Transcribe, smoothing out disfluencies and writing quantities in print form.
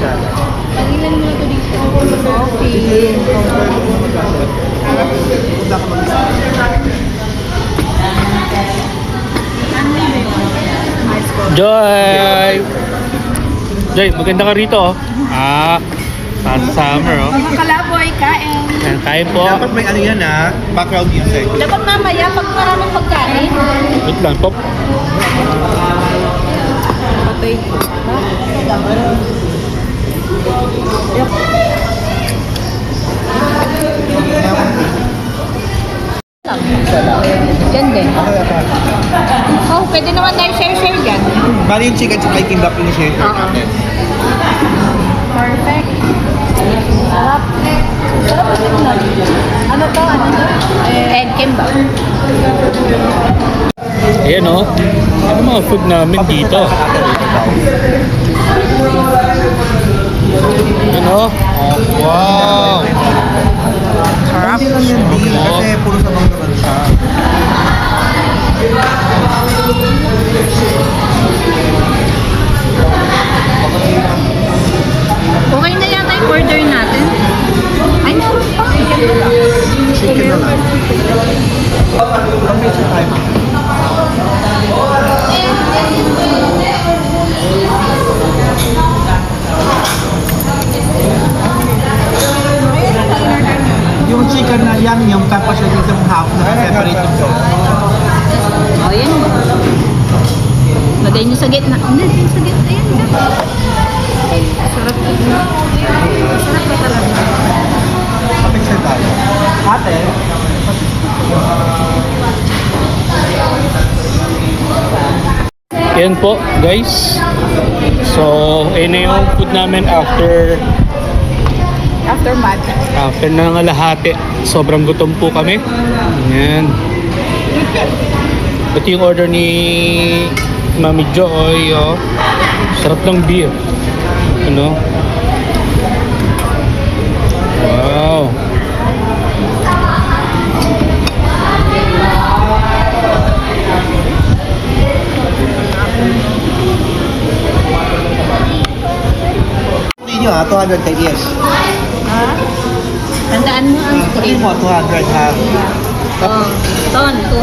salad. Pangilan mo na ito dito. Coffee. Punta ka mag-isa. Ice coffee. Joy! Joy, maganda ka rito oh. Sa summer oh. Mga kalaboy, kain. Ayan, kain po. Dapat may ano yan background music. Dapat mamaya, pag maraming pagkain. Wait lang, pop. Patay. Yan din. Oh, pwede naman tayo share-share dyan. Bali yung chicken tsaka yung kimbap yung share natin. Perfect. Sarap. Sarap ito na. Ano to? Ano to? Egg kimbap. Ayan oh. Ano mga food namin dito? Ayan oh. Wow! Sarap. Hindi lang yan, di. Kasi puro sabang naman siya. Okay na yata yung order natin. Ay, meron pa. Chicken na lang. Okay, sa time. Yung chicken na yan, yung tapos yung half na separate yung sauce. O, yan. Lagay niyo sa gitna. Hindi, yung sa gitna. Ayan, yan. Sarap. Sarap ka talaga. Kapit sa tayo. Ate, Ayan po guys. So, ayun na yung food namin after Aftermath. nangalahati. Sobrang gutom po kami. Ayan. Ito yung order ni Mami Joy. Oh. Sarap ng beer. Ano? Wow. Hindi nyo 200 KDS. Ha? Tandaan mo ang Sabihin mo, 200 ha. Oh, ton, 200.